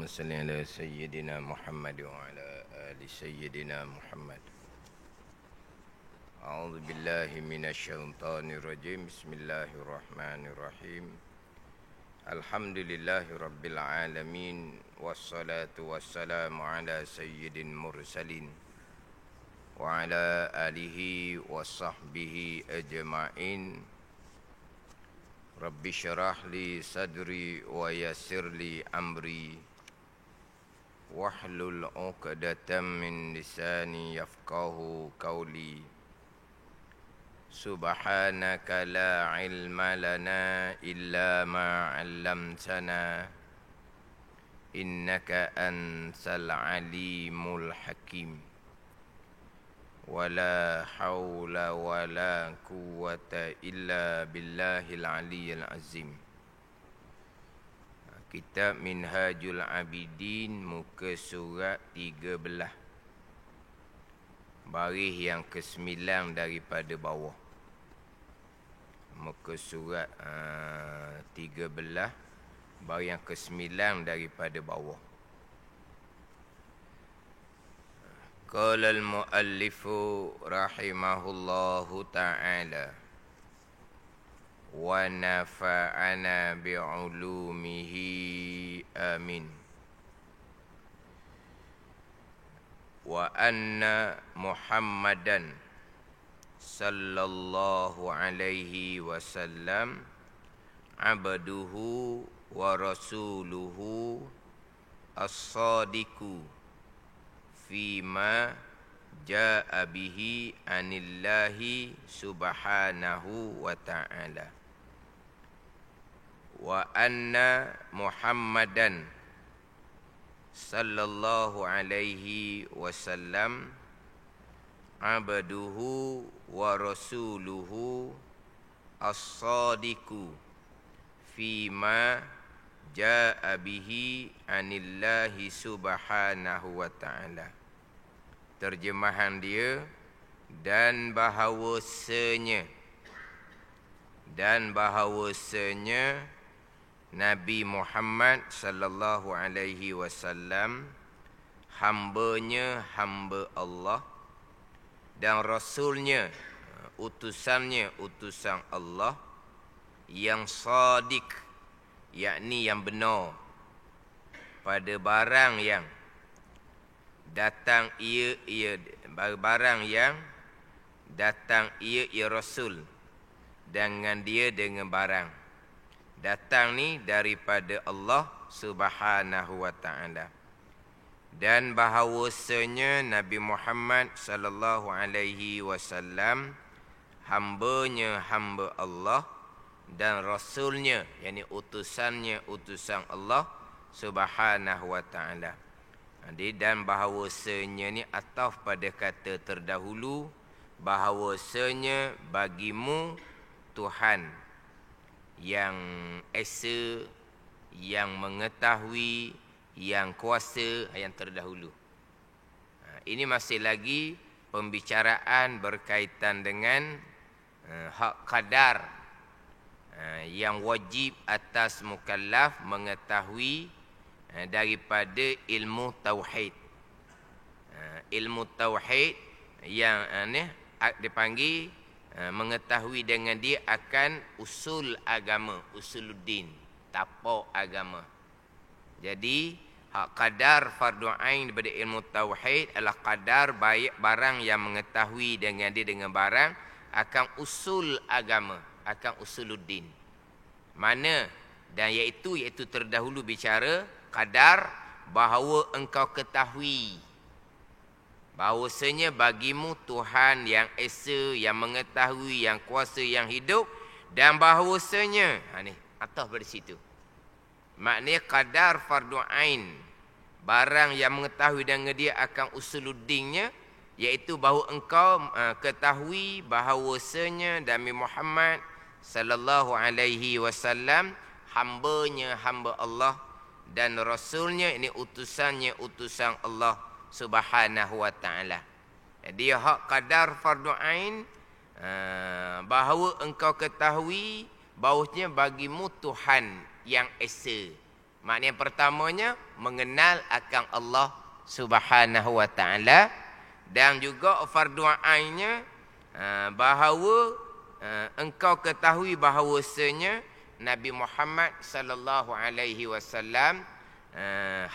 اللهم صل على سيدنا محمد وعلى آل سيدنا محمد. أعوذ بالله من الشيطان الرجيم. بسم الله الرحمن الرحيم. الحمد لله رب العالمين، والصلاة والسلام على سيد المرسلين وعلى آله وصحبه أجمعين. Rabbi syarah li sadri wa yassir li amri wahlul 'uqdatam min lisani yafqahu qawli. Subhanaka la ilma lana illa ma 'allamtana innaka antal alimul hakim. Wala haula wala quwwata illa billahil aliyyil azim. Kitab Minhajul Abidin, muka surat 13, baris yang ke-9 daripada bawah. Muka surat 13, baris yang ke-9 daripada bawah. Qala al-muallifu rahimahullahu ta'ala wa nafa'ana bi'ulumihi amin. Wa anna Muhammadan sallallahu alaihi wasallam abduhu wa rasuluhu as-sadiqu fima ja'a bihi anillahi subhanahu wa ta'ala. Wa anna Muhammadan sallallahu alaihi wasallam abduhu wa rasuluhu as-sadiqu fima ja'a bihi anillahi subhanahu wa ta'ala. Terjemahan dia, dan bahawasanya Nabi Muhammad sallallahu alaihi wasallam hambanya hamba Allah dan rasulnya utusan Allah yang sadiq, yakni yang benar pada barang yang datang barang yang datang ia rasul dengan dia dengan barang datang ni daripada Allah Subhanahu wa ta'ala. Dan bahawasanya Nabi Muhammad sallallahu alaihi wasallam hambanya hamba Allah dan rasulnya, yakni utusan Allah Subhanahu wa ta'ala. Dan bahawasanya ni ataf pada kata terdahulu, bahawasanya bagimu Tuhan yang esa, yang mengetahui, yang kuasa, yang terdahulu. Ini masih lagi pembicaraan berkaitan dengan hak qadar yang wajib atas mukallaf mengetahui daripada ilmu tauhid. Ilmu tauhid yang dipanggil mengetahui dengan dia akan usul agama, usuluddin, tapak agama. Jadi hak qadar fardu ain daripada ilmu tauhid adalah qadar barang yang mengetahui dengan dia dengan barang akan usul agama, akan usuluddin. Mana? Dan iaitu terdahulu bicara qadar bahawa engkau ketahui bahawasanya bagimu Tuhan yang esa, yang mengetahui, yang kuasa, yang hidup, dan bahawasanya ni atas pada situ. Maknanya qadar fardu ain, barang yang mengetahui dengan dia akan usuluddinnya, iaitu bahawa engkau ketahui bahawasanya Nabi Muhammad sallallahu alaihi wasallam hambanya hamba Allah dan rasulnya, ini utusan Allah Subhanahu wa ta'ala. Jadi hak qadar fardu ain bahawa engkau ketahui bahawasanya bagimu Tuhan yang esa, Makna yang pertamanya mengenal akan Allah Subhanahu wa taala, dan juga fardu ainnya bahawa engkau ketahui bahawasanya Nabi Muhammad sallallahu alaihi wasallam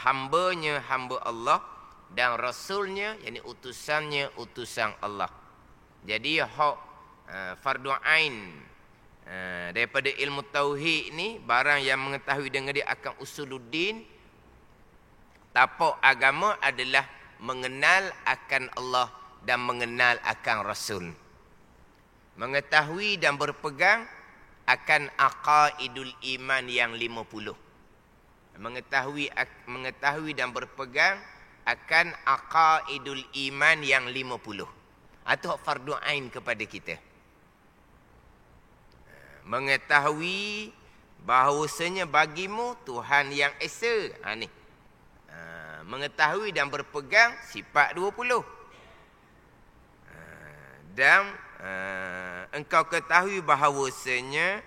hamba-Nya hamba Allah dan rasulnya, yakni utusannya utusan Allah. Jadi hak fardu ain daripada ilmu tauhid ni, barang yang mengetahui dengan dia akan usuluddin, tapak agama adalah mengenal akan Allah dan mengenal akan Rasul. Mengetahui dan berpegang akan aqaidul iman yang 50. Mengetahui dan berpegang akan aqaidul iman yang 50. Itu fardu ain kepada kita. Mengetahui bahawasanya bagimu Tuhan yang esa. Ni. Mengetahui dan berpegang sifat 20. Dan engkau ketahui bahawasanya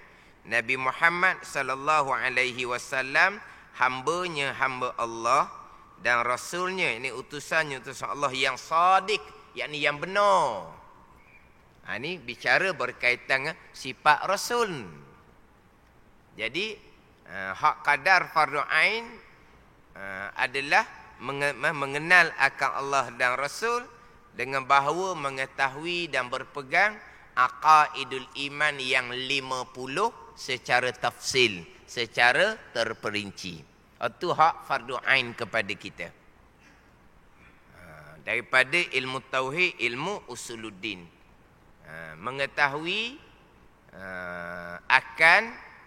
Nabi Muhammad sallallahu alaihi wasallam hamba-Nya hamba Allah dan rasulnya, ini utusan Allah yang sadiq, yakni yang benar. Ini bicara berkaitan dengan sifat rasul. Jadi hak qadar fardu ain adalah mengenal akan Allah dan Rasul dengan bahawa mengetahui dan berpegang aqaidul iman yang 50 secara tafsil, secara terperinci. Itu hak fardu ain kepada kita. Daripada ilmu tauhid, ilmu usuluddin. Mengetahui akan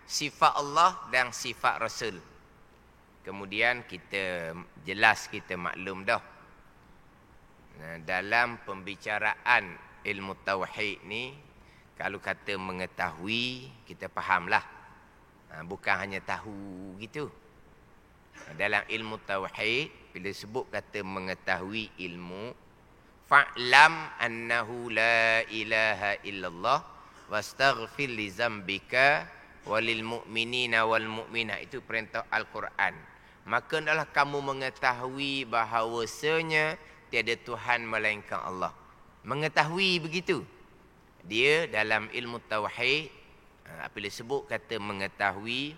sifat Allah dan sifat Rasul. Kemudian kita jelas, kita maklum dah. Dalam pembicaraan ilmu tauhid ni, kalau kata mengetahui, kita fahamlah. Bukan hanya tahu gitu. Dalam ilmu tauhid, bila sebut kata mengetahui ilmu, fa'lam annahu la ilaha illallah wastaghfir li zambika walil mu'minina wal mu'minat. Itu perintah Al-Quran. Maka adalah kamu mengetahui bahawasanya tiada Tuhan melainkan Allah. Mengetahui begitu. Dia dalam ilmu tauhid, apabila sebut kata mengetahui,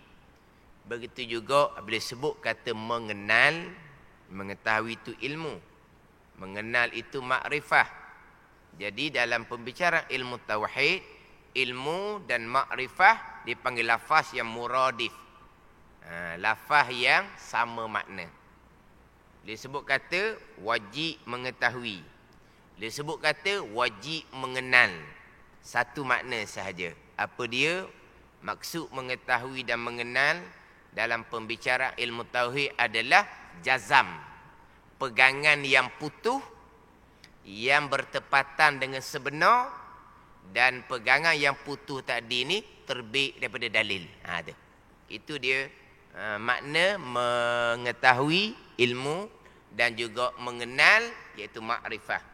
begitu juga apabila sebut kata mengenal. Mengetahui itu ilmu, mengenal itu makrifah. Jadi dalam pembicaraan ilmu tauhid, ilmu dan makrifah dipanggil lafaz yang muradif. Lafaz yang sama makna. Dia sebut kata wajib mengetahui. Dia sebut kata wajib mengenal. Satu makna sahaja. Apa dia? Maksud mengetahui dan mengenal dalam pembicaraan ilmu tauhid adalah jazam, pegangan yang putuh, yang bertepatan dengan sebenar, dan pegangan yang putuh tadi ni terbit daripada dalil. Itu dia makna mengetahui ilmu dan juga mengenal, iaitu makrifah.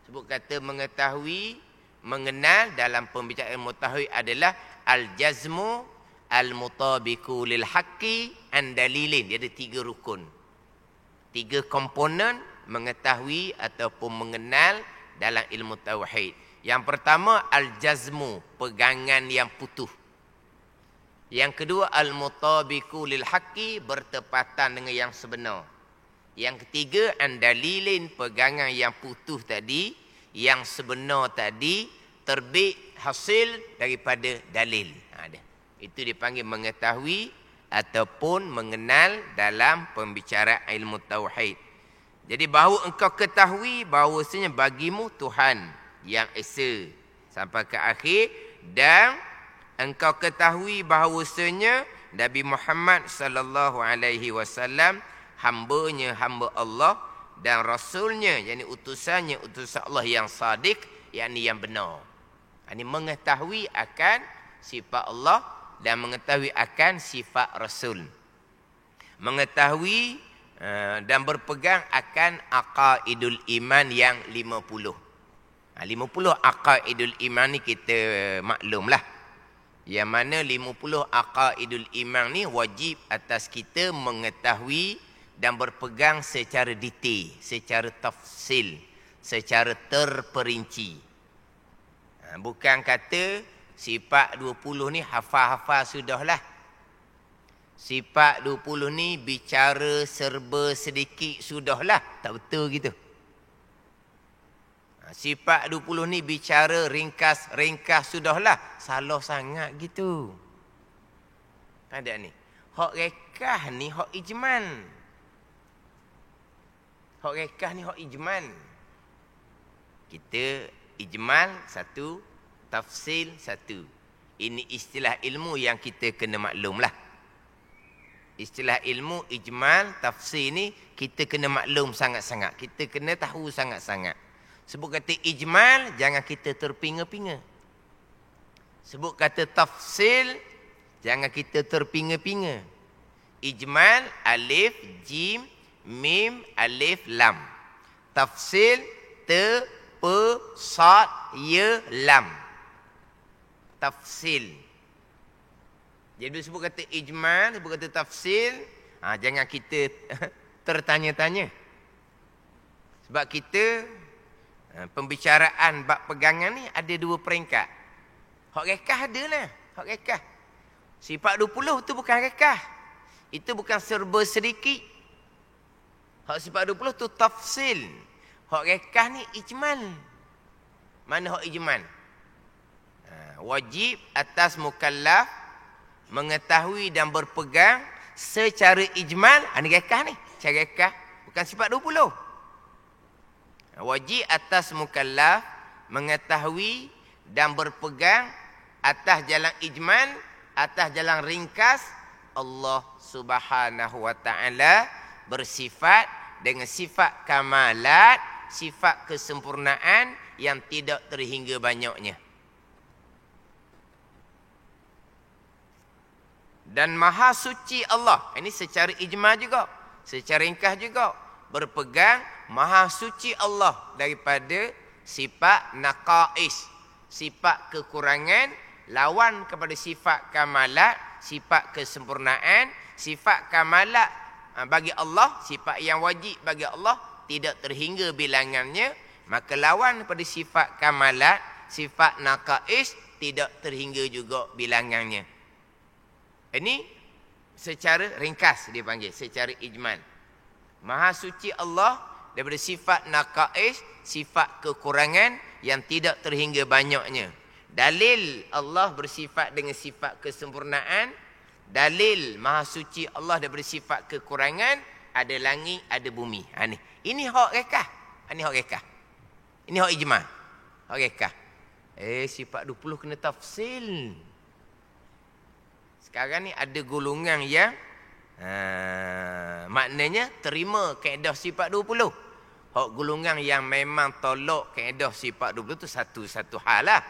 Sebut kata mengetahui, mengenal dalam pembicaraan ilmu tauhid adalah al-jazmu al-mutabiqu lil haqqi an dalilin. Dia ada 3 rukun. 3 komponen mengetahui ataupun mengenal dalam ilmu tauhid. Yang pertama al-jazmu, pegangan yang putuh. Yang kedua al-mutabiqu lil haqqi, bertepatan dengan yang sebenar. Yang ketiga an-dalilin, pegangan yang putuh tadi, yang sebenar tadi terbit hasil daripada dalil. Itu dipanggil mengetahui ataupun mengenal dalam pembicaraan ilmu tauhid. Jadi bahawa engkau ketahui bahawasanya bagimu Tuhan yang esa sampai ke akhir, dan engkau ketahui bahawasanya Nabi Muhammad sallallahu alaihi wasallam hamba-Nya hamba Allah dan rasulnya, yakni utusannya utusan Allah yang sadiq, yakni yang benar. Ini mengetahui akan sifat Allah dan mengetahui akan sifat Rasul. Mengetahui dan berpegang akan aqaidul iman yang 50. 50 aqaidul iman ni kita maklumlah. Yang mana 50 aqaidul iman ni wajib atas kita mengetahui dan berpegang secara detail, secara tafsil, secara terperinci. Bukan kata sifat 20 ni hafal-hafal sudahlah. Sifat 20 ni bicara serba sedikit sudahlah. Tak betul gitu. Sifat 20 ni bicara ringkas sudahlah. Salah sangat gitu. Ada ni. Hak rekah ni hak ijmal. Hak rekah ni hak ijmal. Kita ijmal satu, tafsil satu. Ini istilah ilmu yang kita kena maklum lah. Istilah ilmu ijmal, tafsil ni kita kena maklum sangat-sangat. Kita kena tahu sangat-sangat. Sebut kata ijmal, jangan kita terpinga-pinga. Sebut kata tafsil, jangan kita terpinga-pinga. Ijmal, alif, jim, mim, alif, lam. Tafsil, te, pe, sad, ya, lam. Tafsil. Jadi sebut kata ijmal, sebut kata tafsil, jangan kita tertanya-tanya. Sebab kita pembicaraan bab pegangan ni ada dua peringkat. Hak rekah ada lah. Hak rekah. Sifat 20 tu bukan rekah. Itu bukan serba sedikit. Hak sifat 20 tu tafsil. Hak rekah ni ijmal. Mana hak ijmal? Wajib atas mukallaf mengetahui dan berpegang secara ijmal. Ini rekah ni. Cara rekah. Bukan sifat 20. Wajib atas mukallaf mengetahui dan berpegang atas jalan ijmal, atas jalan ringkas. Allah Subhanahu wa taala bersifat dengan sifat kamalat, sifat kesempurnaan yang tidak terhingga banyaknya. Dan maha suci Allah. Ini secara ijmal juga, secara ringkas juga. Berpegang maha suci Allah daripada sifat naqais, sifat kekurangan, lawan kepada sifat kamalat, sifat kesempurnaan. Sifat kamalat bagi Allah, sifat yang wajib bagi Allah, tidak terhingga bilangannya. Maka lawan kepada sifat kamalat, sifat naqais, tidak terhingga juga bilangannya. Ini secara ringkas dia panggil, secara ijmal. Maha suci Allah daripada sifat naqais, sifat kekurangan yang tidak terhingga banyaknya. Dalil Allah bersifat dengan sifat kesempurnaan. Dalil maha suci Allah daripada sifat kekurangan. Ada langit, ada bumi. Ini hak rekah. Ini hak rekah. Ini hak ijmal. Hak rekah. Sifat 20 kena tafsil. Sekarang ni ada golongan yang maknanya terima kaedah sifat 20. Hak golongan yang memang tolak kaedah sifat 20 tu satu hal lah.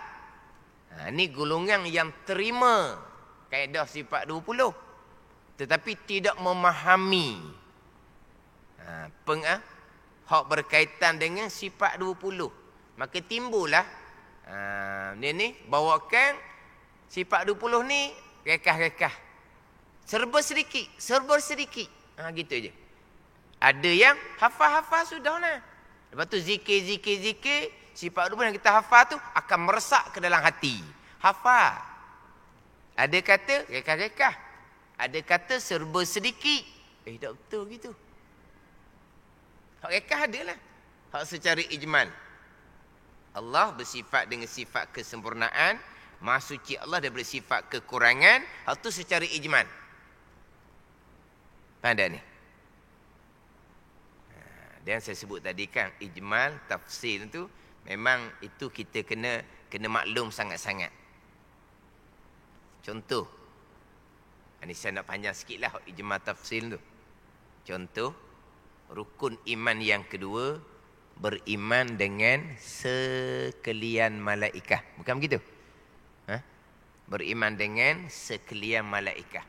Ni golongan yang terima kaedah sifat 20 tetapi tidak memahami hak berkaitan dengan sifat 20. Maka timbullah ni bawakan sifat 20 ni rekah-rekah. Serba sedikit. Gitu je. Ada yang hafal-hafal sudah lah. Lepas tu zikir. Sifat 20 yang kita hafal tu akan meresak ke dalam hati. Hafal. Ada kata rekah-rekah. Ada kata serba sedikit. Tak betul gitu. Hak rekah adalah. Hak secara ijmal. Allah bersifat dengan sifat kesempurnaan. Maha suci Allah daripada sifat kekurangan. Hal tu secara ijmal. Ada ni. Dan saya sebut tadi kan, ijmal, tafsir tu memang itu kita kena maklum sangat-sangat. Contoh. Ini saya nak panjang sikit lah ijmal tafsir tu. Contoh, rukun iman yang kedua, beriman dengan sekalian malaikah. Bukan begitu? Beriman dengan sekalian malaikah.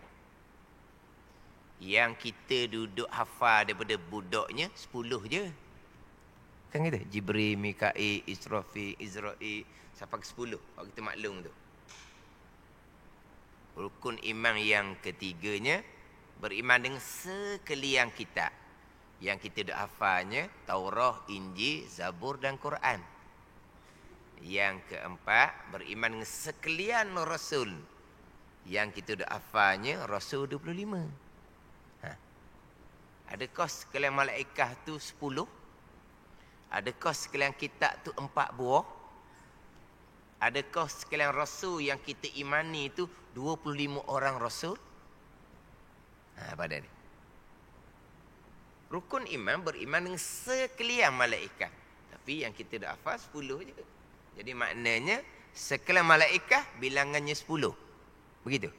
Yang kita duduk hafal daripada budaknya 10 je. Kan gitu? Jibril, Mikail, Israfil, Izrail sampai ke 10. Kalau kita maklum tu. Rukun iman yang ketiganya, beriman dengan sekalian kitab yang kita dah hafalnya, Taurah, Injil, Zabur dan Quran. Yang keempat, beriman dengan sekalian Rasul yang kita dah hafalnya, Rasul 25. Adakah sekalian malaikah tu 10? Adakah sekalian kitab tu 4 buah? Adakah sekalian Rasul yang kita imani itu 25 orang Rasul? Pada ni. Rukun iman beriman dengan sekalian malaikat. Tapi yang kita dah hafal 10 je. Jadi maknanya sekalian malaikat bilangannya 10. Begitu.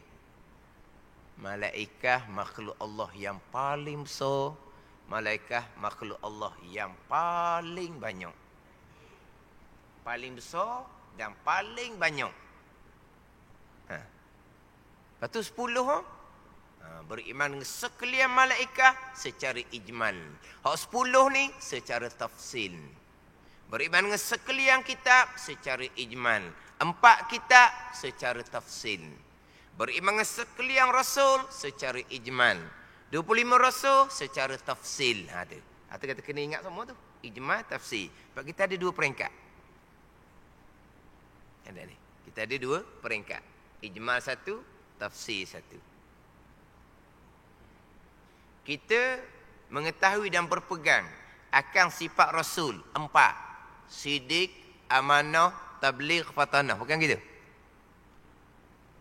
Malaikat makhluk Allah yang paling besar. Malaikat makhluk Allah yang paling banyak. Paling besar dan paling banyak. Lepas tu 10 beriman dengan sekalian malaikat secara ijmal. Hak 10 ni secara tafsil. Beriman dengan sekalian kitab secara ijmal. 4 kitab secara tafsil. Beriman dengan sekalian rasul secara ijmal. 25 rasul secara tafsil. Tu. Atau kata kena ingat semua tu. Ijmal, tafsil. Sebab kita ada 2 peringkat. Ada ni. Kita ada 2 peringkat. Ijmal 1, tafsir 1. Kita mengetahui dan berpegang akan sifat Rasul 4. Sidik, amanah, tabligh, fatanah. Bukan gitu?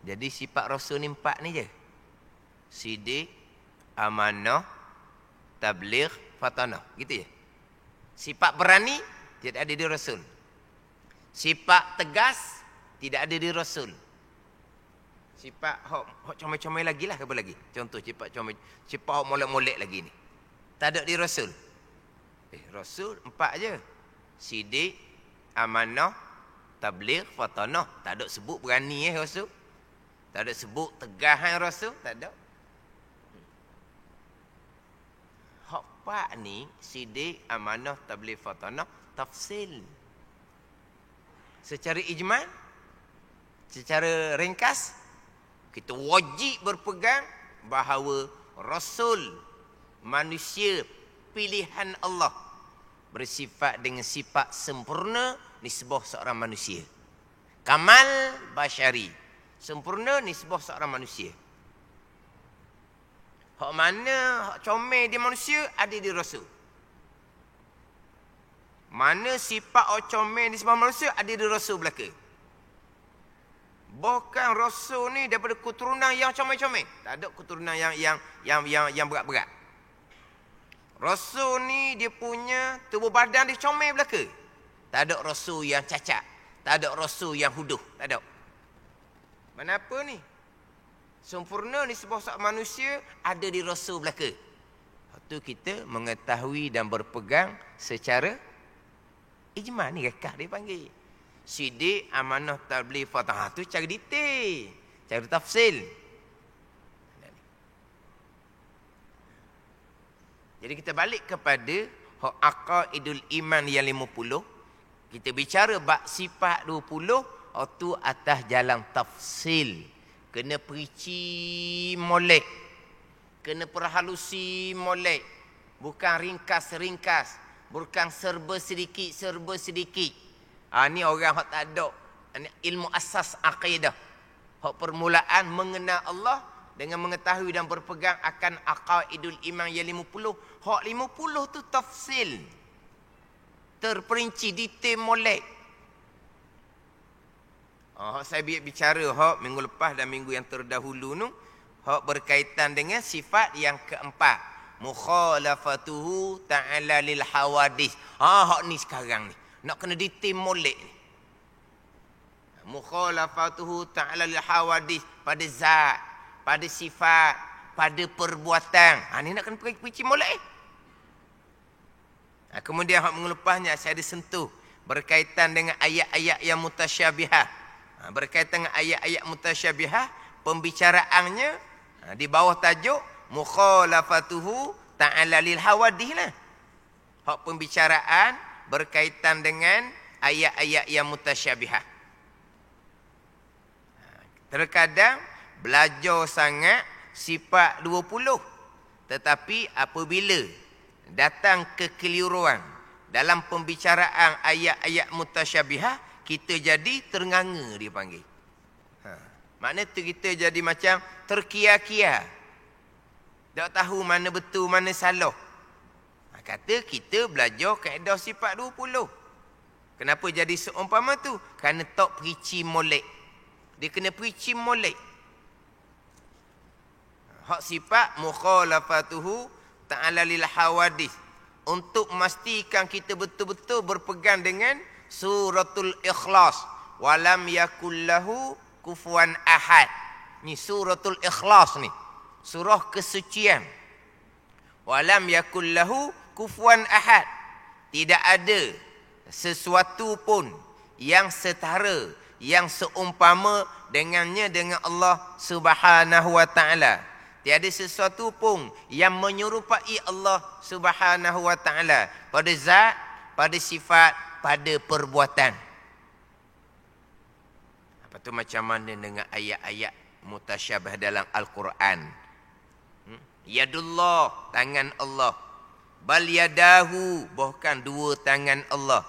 Jadi sifat Rasul ni 4 ni je. Sidik, amanah, tabligh, fatanah. Gitu je. Sifat berani tidak ada di Rasul. Sifat tegas tidak ada di Rasul. Sifat hok comel-comel lagi lah, apa lagi? Contoh sifat comel, sifat hok molek-molek lagi ni. Tak ada di Rasul. Rasul 4 je. Sidik, amanah, tabligh, fatanah. Tak ada sebut berani Rasul. Tak ada sebut tegahan Rasul, tak ada. Hok 4 ni, sidik, amanah, tabligh, fatanah, tafsil. Secara ijmal, secara ringkas, kita wajib berpegang bahawa Rasul manusia pilihan Allah bersifat dengan sifat sempurna nisbah seorang manusia. Kamal basyari, sempurna nisbah seorang manusia. Hak mana hak comel di manusia ada di Rasul. Mana sifat hak comel nisbah manusia ada di Rasul belaka. Bahkan Rasul ni daripada keturunan yang comel-comel. Tak ada keturunan yang berat-berat. Rasul ni dia punya tubuh badan dia comel belaka. Tak ada Rasul yang cacat. Tak ada Rasul yang huduh. Tak ada. Kenapa ni? Sempurna ni sebuah sak manusia ada di Rasul belaka. Itu kita mengetahui dan berpegang secara ijmal ni rekah dia panggil. Sidik, amanah, tabligh, fatanah. Tu cara detail. Cara tafsil. Jadi kita balik kepada aqaidul iman yang 50. Kita bicara bab sifat 20. Itu atas jalan tafsil. Kena perici molek. Kena perhalusi molek. Bukan ringkas-ringkas. Bukan serba sedikit. Ni orang yang tak ada ilmu asas akidah. Hak permulaan mengenal Allah dengan mengetahui dan berpegang akan aqaidul iman yang 50. Hak 50 tu tafsil. Terperinci, detail molek. Saya bicara hak minggu lepas dan minggu yang terdahulu tu. Hak berkaitan dengan sifat yang keempat. Mukhalafatuhu ta'ala lil hawadis. Hak ni sekarang ni. Nak kena detail molek ni. Mukhalafatuhu ta'ala lil hawadis. Pada zat, pada sifat, pada perbuatan. Ni nak kena perici molek. Kemudian hak mengelepasnya saya ada sentuh. Berkaitan dengan ayat-ayat yang mutasyabihah. Berkaitan dengan ayat-ayat mutasyabihah. Pembicaraannya di bawah tajuk mukhalafatuhu ta'ala lil hawadis lah. Hak pembicaraan berkaitan dengan ayat-ayat yang mutasyabihah. Terkadang belajar sangat sifat 20. Tetapi apabila datang kekeliruan dalam pembicaraan ayat-ayat mutasyabihah, kita jadi ternganga dia panggil. Makna tu kita jadi macam terkia-kia. Tak tahu mana betul, mana salah. Kata kita belajar kaedah sifat 20. Kenapa jadi seumpama tu? Kerana tak perici molek. Dia kena perici molek. Hak sifat mukhalafatuhu ta'ala lil hawadith. Untuk memastikan kita betul-betul berpegang dengan suratul ikhlas. Walam yakullahu kufuwan ahad. Ni suratul ikhlas ni. Surah kesucian. Walam yakullahu kufuwan ahad. Tidak ada sesuatu pun yang setara, yang seumpama dengannya dengan Allah Subhanahu wa taala. Tiada sesuatu pun yang menyerupai Allah Subhanahu wa taala pada zat, pada sifat, pada perbuatan. Apa tu macam mana dengan ayat-ayat mutasyabih dalam Al-Quran? Yadullah, tangan Allah. Bal yadahu, bahkan dua tangan Allah.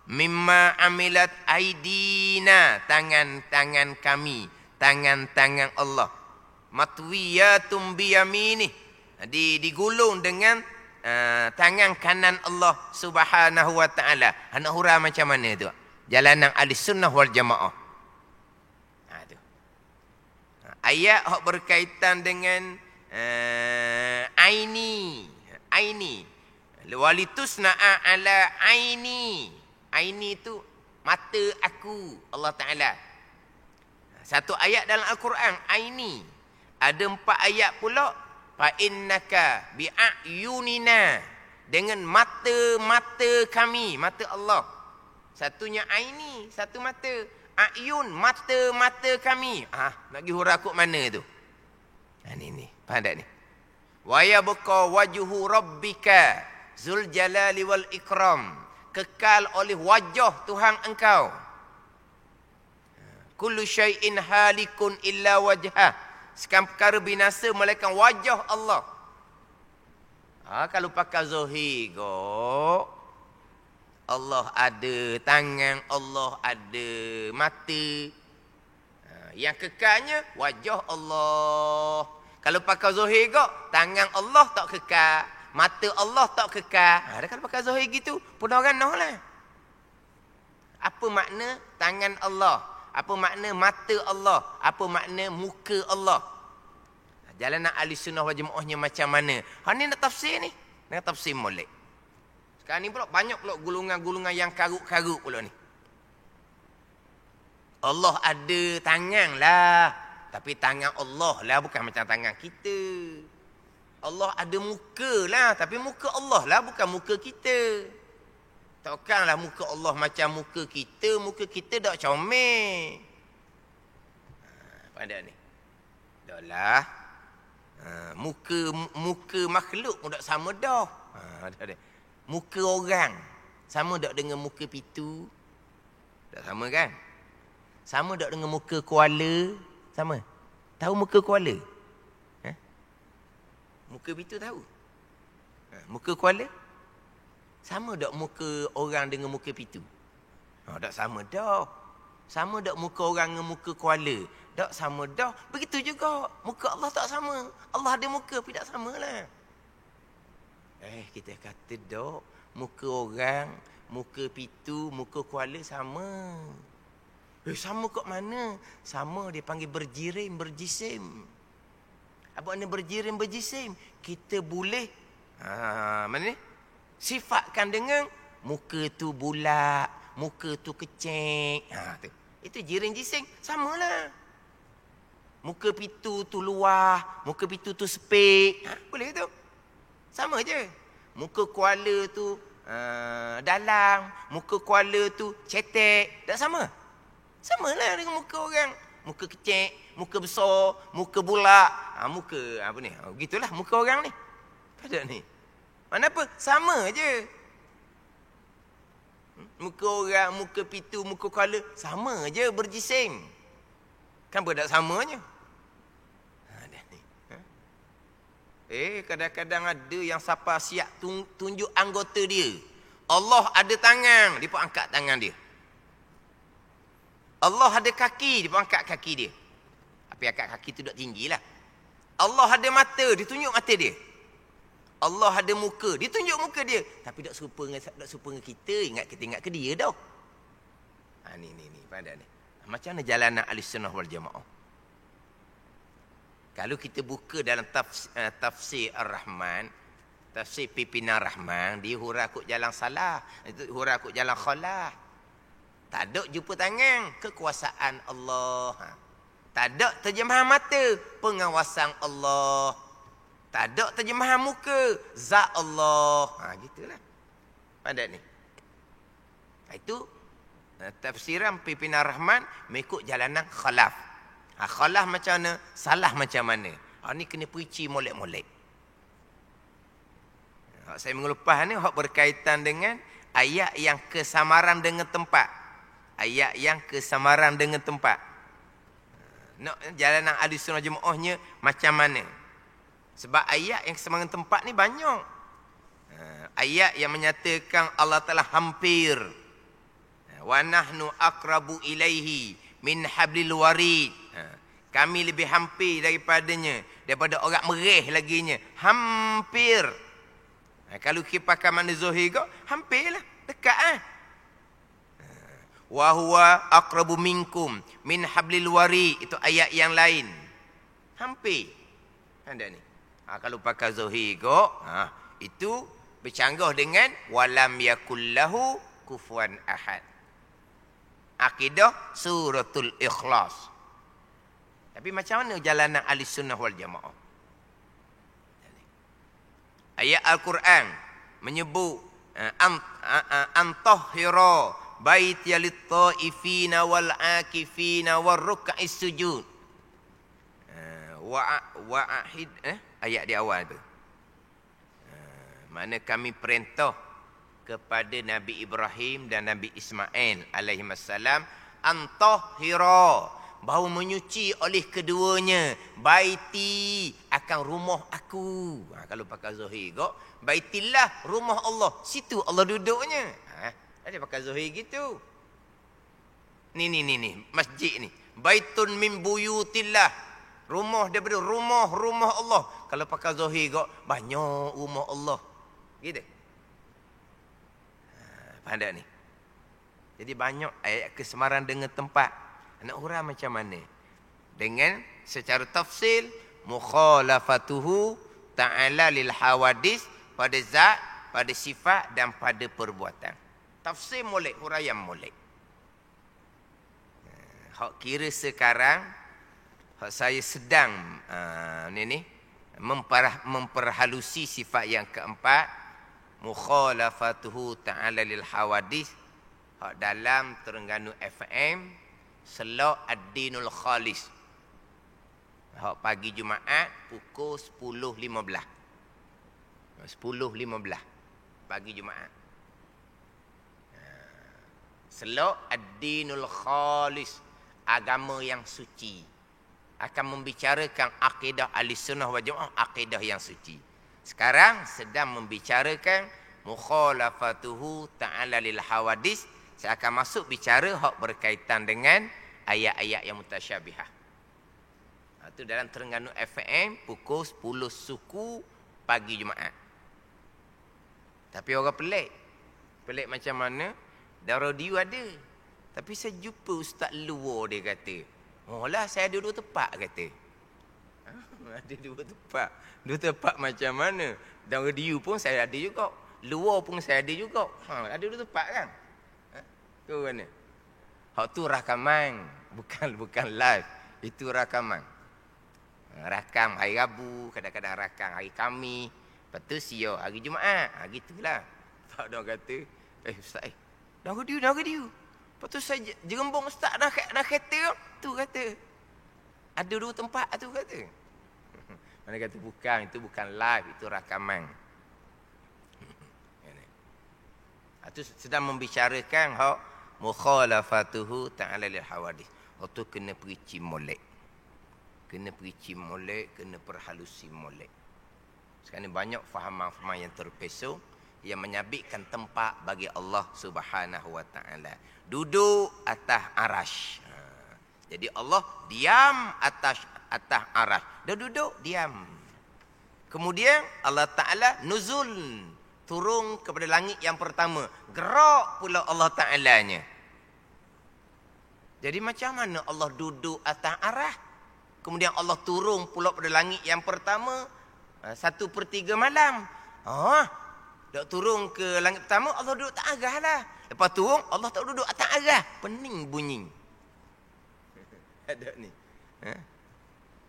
Mimma amilat aidina, tangan-tangan kami, tangan-tangan Allah. Matwiyatum biyamini, digulung dengan tangan kanan Allah Subhanahu wa taala. Anak hura macam mana tu? Jalanan Ahlussunnah wal Jamaah. Tu. Ayat hak berkaitan dengan aini. Walitusna'a ala aini. Aini tu mata aku, Allah Ta'ala. Satu ayat dalam Al-Quran, aini. Ada 4 ayat pula, fa innaka bi'ayunina, dengan mata-mata kami, mata Allah. Satunya aini, satu mata. Ayun, mata-mata kami. Nak pergi hurakut mana tu? Ni, faham tak ni? Wa yabqa wajhu rabbika zul jalali wal ikram. Kekal oleh wajah Tuhan engkau. Kullu syai'in halikun illa wajhah. Segala perkara binasa melainkan wajah Allah. Kalau pakai zahir go, Allah ada tangan, Allah ada mata. Yang kekalnya wajah Allah. Kalau pakai zahir go, tangan Allah tak kekal, mata Allah tak kekal. Kalau pakai zahir gitu, pun orang noh lah. Apa makna tangan Allah? Apa makna mata Allah? Apa makna muka Allah? Jalanan Ahlussunnah wal Jamaahnya macam mana? Ni nak tafsir ni. Nak tafsir molek. Sekarang ni pula banyak pula gulungan-gulungan yang karut-karut pula ni. Allah ada tangan lah. Tapi tangan Allah lah, bukan macam tangan kita. Allah ada muka lah. Tapi muka Allah lah, bukan muka kita. Takkanlah muka Allah macam muka kita. Muka kita dah comel. Pada ni. Dah lah. Muka makhluk pun tak sama dah. Muka orang sama tak dengan muka pitu? Tak sama kan? Sama tak dengan muka koala? Sama. Tahu muka koala? Muka pitu tahu? Muka koala? Sama tak muka orang dengan muka pitu? Tak sama dah. Sama tak muka orang dengan muka koala? Tak sama dah. Begitu juga. Muka Allah tak sama. Allah ada muka tapi tak sama lah. Kita kata dok. Muka orang, muka pitu, muka koala sama. Sama kat mana? Sama dia panggil berjirim, berjisim. Apa makna berjirim, berjisim? Kita boleh mana ni? Sifatkan dengan muka tu bulat, muka tu kecil. Tu. Itu jirim jisim, samalah. Muka pitu tu luah, muka pitu tu sepik. Boleh tu. Sama je. Muka koala tu dalam, muka koala tu cetek. Tak sama? Samalah dengan muka orang. Muka kecil, muka besar, muka bulat. Muka apa ni? Begitulah muka orang ni. Pada ni. Mana apa? Sama je. Muka orang, muka pitu, muka koala sama je berjisim. Kan tak samanya? Kadang-kadang ada yang siapa siap tunjuk anggota dia. Allah ada tangan, dia pun angkat tangan dia. Allah ada kaki, dia pun angkat kaki dia. Tapi angkat kaki tu duduk tinggi lah. Allah ada mata, dia tunjuk mata dia. Allah ada muka, dia tunjuk muka dia. Tapi tak serupa dengan kita, ingat ke dia dah. Ni, pandai ni. Macam mana jalanan Ahlussunnah wal Jamaah? Kalau kita buka dalam tafsir Ar-Rahman, tafsir pimpinan Rahman, dia hurah kut jalan salah, itu hurah kut jalan khalah. Tak ada jumpa tangan, kekuasaan Allah. Tak ada terjemahan mata, pengawasan Allah. Tak ada terjemahan muka, zat Allah. Gitulah. Pandai ni. Itu tafsiran pimpinan Rahman mengikut jalanan khalaf. Khalaf macam mana? Salah macam mana? Ni kena perici molek-molek. Saya mengelupas ni hak berkaitan dengan ayat yang kesamaran dengan tempat. Ayat yang kesamaran dengan tempat. Jalanan Ahlussunnah Jamaahnya macam mana? Sebab ayat yang kesamaran tempat ni banyak. Ayat yang menyatakan Allah Ta'ala hampir. Wa nahnu aqrabu ilaihi min hablil warid. Kami lebih hampir daripadanya, daripada orang merih laginya. Hampir. Kalau kita pakai mana Zuhir kau, hampirlah, dekat wa huwa aqrabu minkum min hablil warid, itu ayat yang lain. Hampir. Ada ni. Kalau pakai Zuhir kau, itu bercanggah dengan walam yakullahu kufuwan ahad. Akidah suratul Ikhlas. Tapi macam mana jalanan Ahlussunnah wal Jamaah? Ayat Al-Quran menyebut antahhira baiti lit-taifina wal akifina war ruk'is sujud. Wa'ahid ayat di awal tu. Mana kami perintah kepada Nabi Ibrahim dan Nabi Ismail alaihissalam antahhira, bahawa menyuci oleh keduanya baiti, akan rumah aku. Kalau pakai Zuhir kok, baitillah, rumah Allah, situ Allah duduknya. Ada pakai Zuhir gitu. Ni masjid ni, baitun min buyutillah, rumah daripada rumah Allah. Kalau pakai Zuhir kok, banyak rumah Allah gitu. Pandai ni. Jadi banyak ayat kesemaran dengan tempat. Nak hurah macam mana? Dengan secara tafsil, mukhalafatuhu ta'ala lil hawadis, pada zat, pada sifat dan pada perbuatan. Tafsir molek, huraian molek. Hak kira sekarang, hak saya sedang memperhalusi sifat yang keempat, mukhalafatuhu ta'ala lil hawadis, hak dalam Terengganu FM, Selok Ad-Dinul Khalis. Hak pagi Jumaat pukul 10.15. 10.15 pagi Jumaat. Selok Ad-Dinul Khalis, agama yang suci. Akan membicarakan akidah Ahlussunnah wal Jamaah, akidah yang suci. Sekarang sedang membicarakan mukhalafatuhu ta'ala lil hawadis. Saya akan masuk bicara hak berkaitan dengan ayat-ayat yang mutasyabihah. Itu dalam Terengganu FM pukul 10 suku pagi Jumaat. Tapi orang pelik. Pelik macam mana? Darah radio ada. Tapi saya jumpa ustaz luar, dia kata, oh lah, saya ada dua tempat, kata. Ada dua tempat. Dua tempat macam mana? Darah radio pun saya ada juga. Luar pun saya ada juga. Ada dua tempat kan? Ke mana? Hak tu rakaman, bukan live. Itu rakaman. Rakam hari Rabu, kadang-kadang rakam hari Khamis, lepas tu siap hari Jumaat. Gitulah. Tak ada orang kata, ustaz, dah radio. Lepas tu saya jerembung ustaz dah kereta tu, kata. Ada dua tempat tu, kata. Mana kata bukan, itu bukan live, itu rakaman. Itu sedang membicarakan hak mukhalafatuhu ta'ala lil hawadis. Itu kena perici molek. Kena perici molek, kena perhalusi molek. Sekarang ni banyak fahaman-fahaman yang terpesong yang menyabitkan tempat bagi Allah Subhanahu wa taala. Duduk atas arash. Jadi Allah diam atas arash. Dia duduk diam. Kemudian Allah Taala nuzul, turun kepada langit yang pertama. Gerak pula Allah Ta'alanya. Jadi macam mana Allah duduk atas arah, kemudian Allah turun pula pada langit yang pertama 1/3 malam. Dak turun ke langit pertama, Allah duduk tak arah lah. Lepas turun, Allah tak duduk atas arah. Pening bunyi. Ada ni.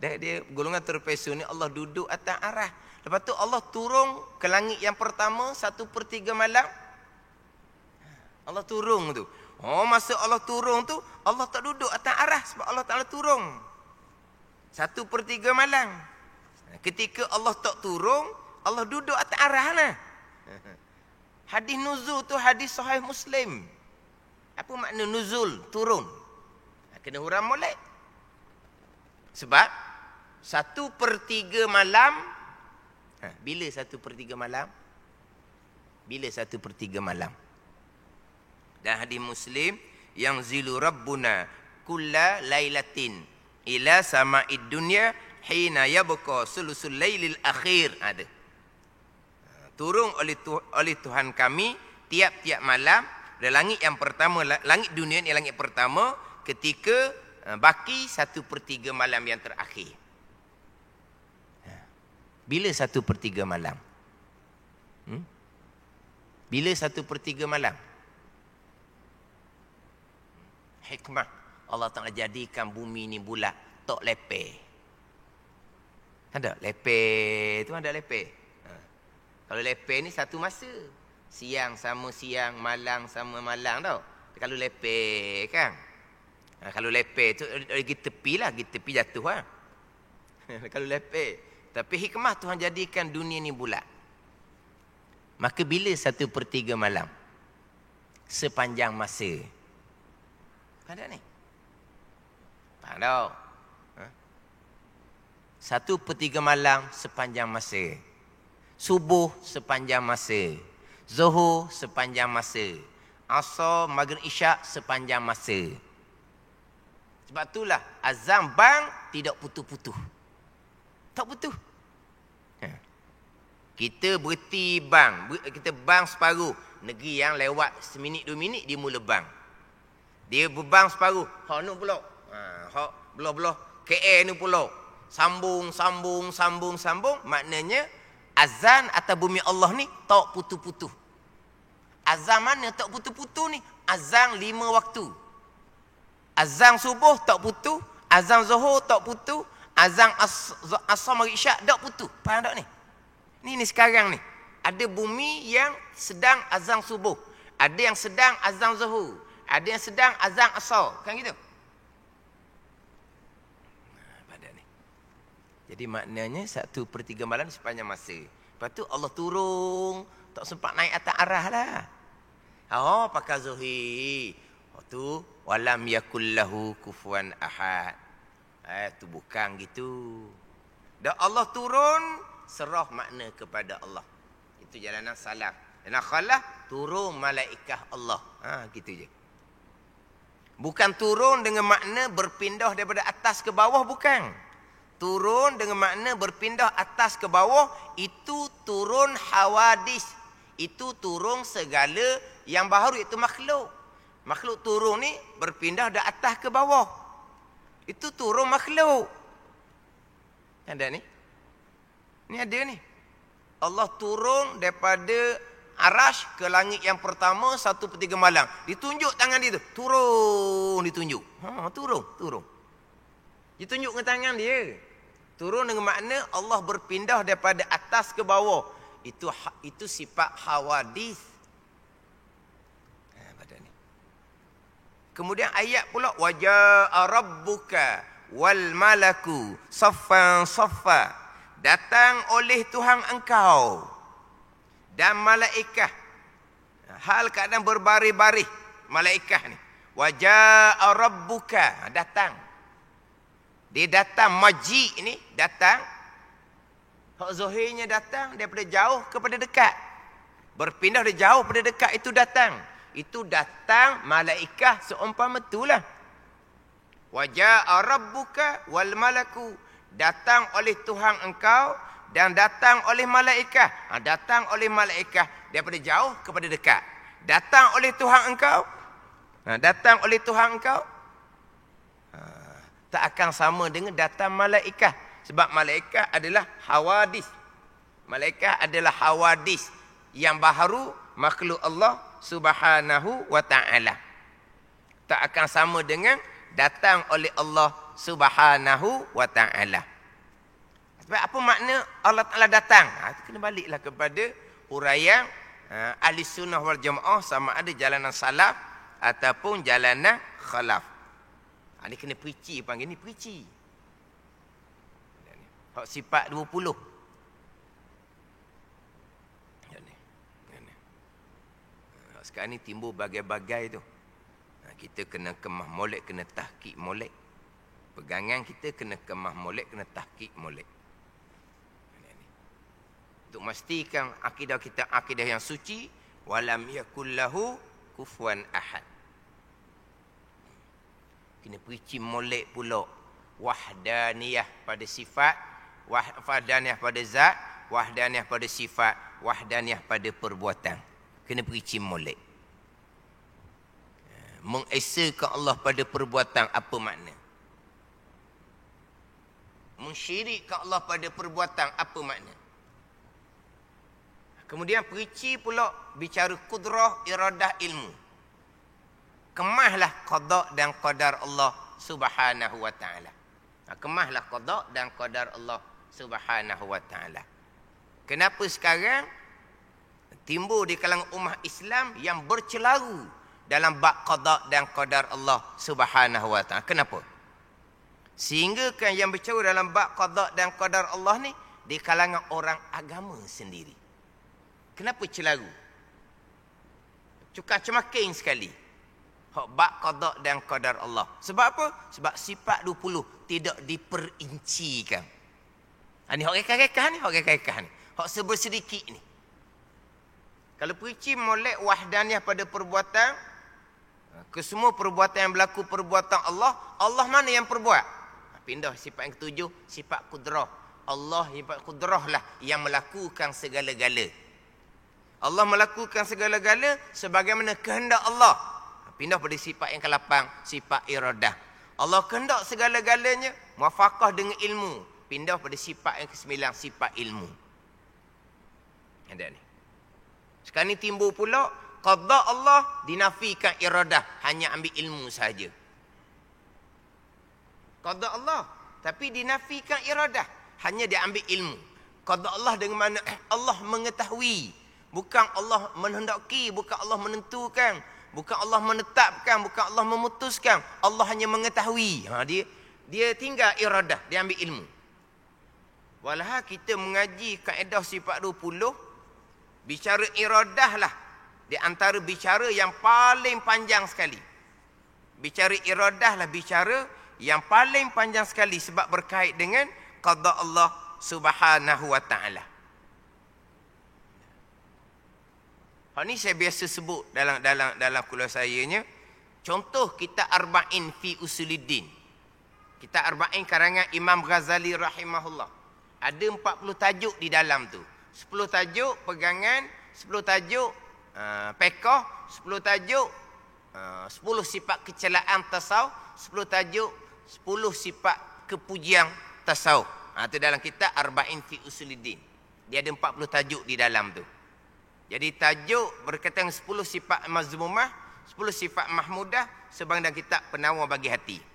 Dia golongan terpesong ni Allah duduk atas arah. Lepas tu Allah turun ke langit yang pertama 1/3 malam. Allah turun tu. Masa Allah turun tu, Allah tak duduk atas arah sebab Allah Ta'ala turun 1/3 malam. Ketika Allah tak turun, Allah duduk atas arah lah. Hadis nuzul tu hadis sahih Muslim. Apa makna nuzul? Turun. Kena hurang molek. Sebab 1/3 malam. Bila 1/3 malam? Bila 1/3 malam? Dan hadis Muslim, yang zilu rabbuna kulla lailatin ila sama'id dunya hina yabqa sulusul lailil akhir. Ada. Turun oleh Tuhan kami tiap-tiap malam dari langit yang pertama, langit dunia ni langit pertama, ketika baki 1/3 malam yang terakhir. Bila 1/3 malam? Bila 1/3 malam? Hikmah Allah Ta'ala jadikan bumi ni bulat, tak lepeh. Ada lepeh tu, ada lepeh. Kalau lepeh ni satu masa, siang sama siang, malam sama malam tau. Kalau lepeh kan, kalau lepeh tu pergi tepi lah, pergi tepi jatuh lah. Kalau lepeh. Tapi hikmah Tuhan jadikan dunia ni bulat. Maka bila 1/3 malam? Sepanjang masa. Ada ni? Tak ada. 1/3 malam sepanjang masa. Subuh sepanjang masa. Zuhur sepanjang masa. Asar, Maghrib, Isyak sepanjang masa. Sebab itulah azan bang tidak putus-putus. Tak putus. Kita berhenti bang. Kita bang separuh. Negeri yang lewat seminit 2 minit dia mula bang. Dia berbang separuh. Hak ni pula. Hak belah-belah KL ni pula. Sambung. Maknanya azan atas bumi Allah ni tak putus-putus. Azan mana tak putus-putus ni? Azan 5 waktu. Azan subuh tak putus. Azan zuhur tak putus. Azan asar maghrib isyak tak putus. Faham tak ni? Ni sekarang ni. Ada bumi yang sedang azan subuh. Ada yang sedang azan zuhur. Ada yang sedang azan asar. Kan gitu? Pada ni. Jadi maknanya 1/3 malam sepanjang masa. Lepas tu Allah turun. Tak sempat naik atas arah lah. Pakai zuhir. Tu walam yakullahu kufuwan ahad. Tu bukan gitu. Dan Allah turun, serah makna kepada Allah. Itu jalanan salaf. Dan khalaf, turun malaikah Allah. Gitu je. Bukan turun dengan makna berpindah daripada atas ke bawah, bukan. Turun dengan makna berpindah atas ke bawah, itu turun hawadis. Itu turun segala yang baru, itu makhluk. Makhluk turun ni berpindah dari atas ke bawah. Itu turun makhluk. Ada ni? Ni ada ni. Allah turun daripada arash ke langit yang pertama 1/3 malam. Ditunjuk tangan dia tu. Turun, ditunjuk. Turun. Ditunjuk dengan tangan dia. Turun dengan makna Allah berpindah daripada atas ke bawah. Itu sifat hawadis. Pada ni. Kemudian ayat pula waja'a rabbuka wal malaku saffan saffa. Datang oleh Tuhan engkau dan malaikat. Hal keadaan berbaris-baris malaikat ni. Waja'a rabbuka, datang. Dia datang, maji ni datang. Hak zahirnya datang daripada jauh kepada dekat. Berpindah dari jauh pada dekat itu datang. Itu datang malaikah seumpama itulah. Wa jaa rabbuka wal malaku. Datang oleh Tuhan engkau dan datang oleh malaikah. Datang oleh malaikah daripada jauh kepada dekat. Datang oleh Tuhan engkau. Datang oleh Tuhan engkau. Tak akan sama dengan datang malaikah. Sebab malaikah adalah hawadis. Malaikah adalah hawadis yang baharu makhluk Allah Subhanahu wa ta'ala. Tak akan sama dengan datang oleh Allah Subhanahu wa ta'ala. Sebab apa makna Allah Ta'ala datang? Kena baliklah kepada huraian ahli sunnah wal jamaah, sama ada jalanan salaf ataupun jalanan khalaf. Ini kena perici, panggil ni perici. Hak sifat 20. Sekarang ni timbul bagai-bagai tu. Kita kena kemah molek, kena tahqiq molek. Pegangan kita kena kemah molek, kena tahqiq molek. Untuk memastikan akidah kita akidah yang suci, walam yakul lahu kufuwan ahad. Kena perici molek pula wahdaniyah pada sifat, wahdaniyah pada zat, wahdaniyah pada sifat, wahdaniyah pada perbuatan. Kena perici molek. Mengesakan Allah pada perbuatan apa makna? Mensyirikkan Allah pada perbuatan apa makna? Kemudian perici pula bicara kudrah, iradah, ilmu. Kemahlah qada dan qadar Allah Subhanahu wa ta'ala. Kemahlah qada dan qadar Allah Subhanahu wa ta'ala. Kenapa sekarang timbul di kalangan umat Islam yang bercelaru dalam bab qada dan qadar Allah Subhanahu wa ta'ala? Kenapa? Sehingga kan yang bercelaru dalam bab qada dan qadar Allah ni di kalangan orang agama sendiri. Kenapa celaru? Cukar cemaking sekali. Hak bab qada dan qadar Allah. Sebab apa? Sebab sifat 20 tidak diperincikan. Ini hak rekah-rekah ni, hak rekah-rekah ni. Hak sebersedikit ni. Kalau perinci molek wahdaniyah pada perbuatan, kesemua perbuatan yang berlaku perbuatan Allah, Allah mana yang perbuat? Pindah sifat yang ketujuh, sifat kudrah. Allah sifat kudrah lah yang melakukan segala-gala. Allah melakukan segala-gala sebagaimana kehendak Allah. Pindah pada sifat yang ke-8, sifat iradah. Allah kehendak segala-galanya muafakah dengan ilmu. Pindah pada sifat yang ke-9, sifat ilmu. Ada ni. Sekarang ni timbul pula qada Allah dinafikan iradah, hanya ambil ilmu saja. Qada Allah tapi dinafikan iradah, hanya dia ambil ilmu. Qada Allah dengan mana Allah mengetahui, bukan Allah menghendaki, bukan Allah menentukan, bukan Allah menetapkan, bukan Allah memutuskan. Allah hanya mengetahui. Dia tinggal iradah, dia ambil ilmu. Walhal kita mengaji kaedah sifat 20, bicara iradah lah di antara bicara yang paling panjang sekali. Bicara iradah lah bicara yang paling panjang sekali sebab berkait dengan qada Allah Subhanahu wa ta'ala. Hal ni saya biasa sebut dalam kuliah sayanya. Contoh kitab Arba'in fi Usuluddin. Kitab Arba'in karangan Imam Ghazali rahimahullah. Ada 40 tajuk di dalam tu. 10 tajuk pegangan, 10 tajuk pekoh, 10 tajuk 10 sifat kecelaan tasawuf, 10 tajuk 10 sifat kepujian tasawuf. Itu dalam kitab Arba'in fi Usuluddin. Dia ada 40 tajuk di dalam tu. Jadi tajuk berkaitan 10 sifat mazmumah, 10 sifat mahmudah sebang dalam kitab Penawar bagi Hati.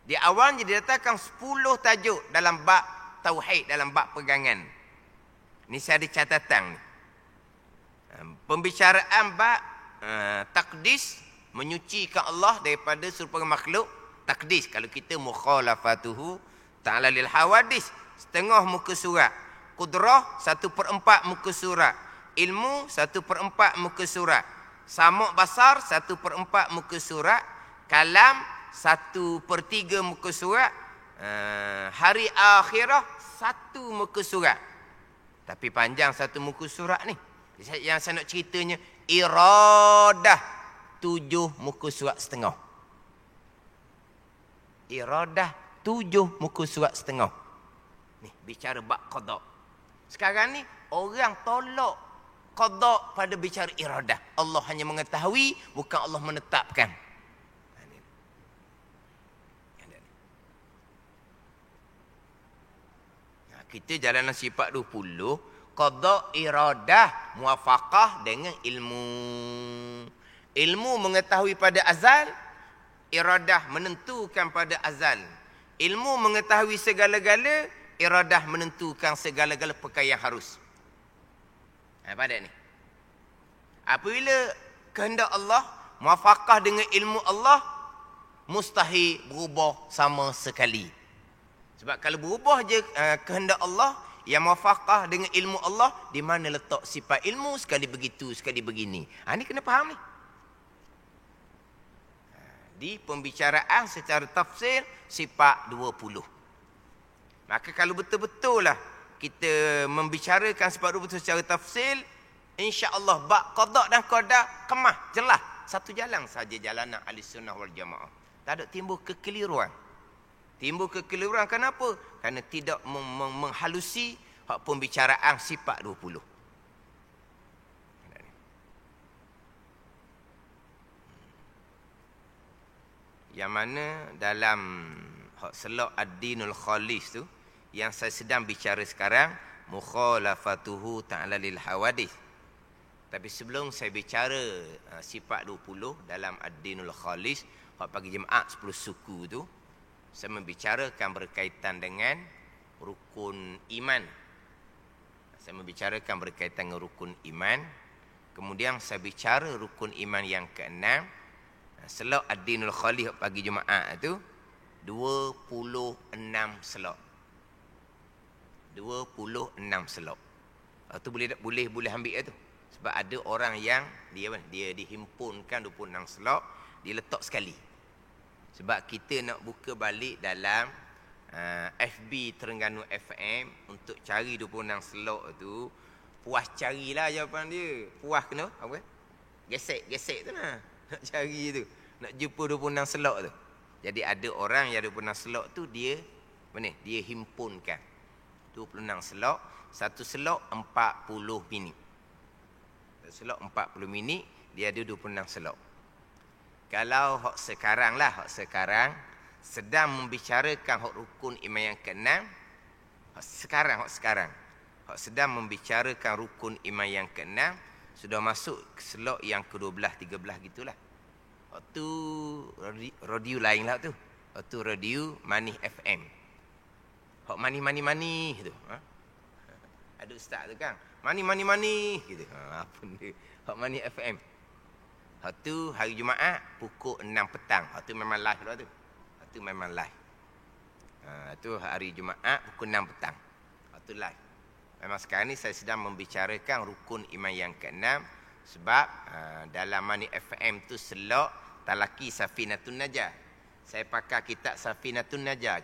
Di awalnya diletakkan 10 tajuk dalam bab tauhid, dalam bab pegangan. Ini saya ada catatan ni. Pembicaraan bab takdis, menyucikan Allah daripada serupa makhluk. Takdis kalau kita mukhalafatuhu ta'ala lil hawadis, setengah muka surat. Kudrah 1/4 muka surat. Ilmu 1/4 muka surat. Samuk basar 1/4 muka surat. Kalam 1/3 muka surat. hari akhirah satu muka surat. Tapi panjang satu muka surat ni. Yang saya nak ceritanya iradah 7 muka surat setengah. Iradah 7 muka surat setengah. Ni bicara bab qada. Sekarang ni orang tolak qada pada bicara iradah. Allah hanya mengetahui, bukan Allah menetapkan. Kita jalanan sifat 20, qada iradah muwafaqah dengan ilmu. Ilmu mengetahui pada azal, iradah menentukan pada azal. Ilmu mengetahui segala-gala, iradah menentukan segala-gala perkara yang harus. Pada ni. Apabila kehendak Allah muwafaqah dengan ilmu Allah, mustahil berubah sama sekali. Sebab kalau berubah je kehendak Allah yang muwafaqah dengan ilmu Allah, di mana letak sifat ilmu, sekali begitu, sekali begini. Ini kena faham ni. Di pembicaraan secara tafsir sifat 20. Maka kalau betul-betul lah kita membicarakan sifat 20 secara tafsir, insya-Allah bab qada dan qadar kemah jelas. Satu jalan saja jalanan Ahlussunnah wal Jamaah. Tak ada timbul kekeliruan. Timbul kekeliruan kenapa? Kerana tidak menghalusi hak pembicaraan sifat 20. Yang mana dalam hak selak ad-dinul khalis tu, yang saya sedang bicara sekarang, mukhalafatuhu ta'ala lil hawadith. Tapi sebelum saya bicara sifat 20 dalam ad-dinul khalis, hak pagi Jumaat 10 suku tu, saya membicarakan berkaitan dengan rukun iman. Saya membicarakan berkaitan dengan rukun iman. Kemudian saya bicara rukun iman yang ke-6. Selak ad-dinul khalis hak pagi Jumaat tu 26 selak. 26 selok. Tu boleh ambil tu. Sebab ada orang yang dia dihimpunkan 26 selok, dia letak sekali. Sebab kita nak buka balik dalam FB Terengganu FM untuk cari 26 selok tu, puas carilah jawapan dia. Puas kena apa? Gesek tu lah. Nak cari tu. Nak jumpa 26 selok tu. Jadi ada orang yang 26 selok tu dia himpunkan. 26 selok, satu selok 40 minit. Satu selok 40 minit, dia ada 26 selok. Kalau hak sekarang sedang membicarakan hak rukun iman yang ke-6, hak sekarang sedang membicarakan rukun iman yang ke-6, sudah masuk selok yang ke-12, 13 gitulah. Waktu radio lain lah tu. Waktu radio Manis FM. Hak mani tu. Ada ustaz tu kan. Mani gitu. Apa dia? Hak Manis FM. Hak tu hari Jumaat pukul 6 petang. Hak tu memang live lah tu. Hak tu memang live. Tu hari Jumaat pukul 6 petang. Hak tu live. Memang sekarang ni saya sedang membicarakan rukun iman yang ke-6 sebab dalam Manis FM tu selok talaki Safinatun Najah. Saya pakai kitab Safinatun Najah,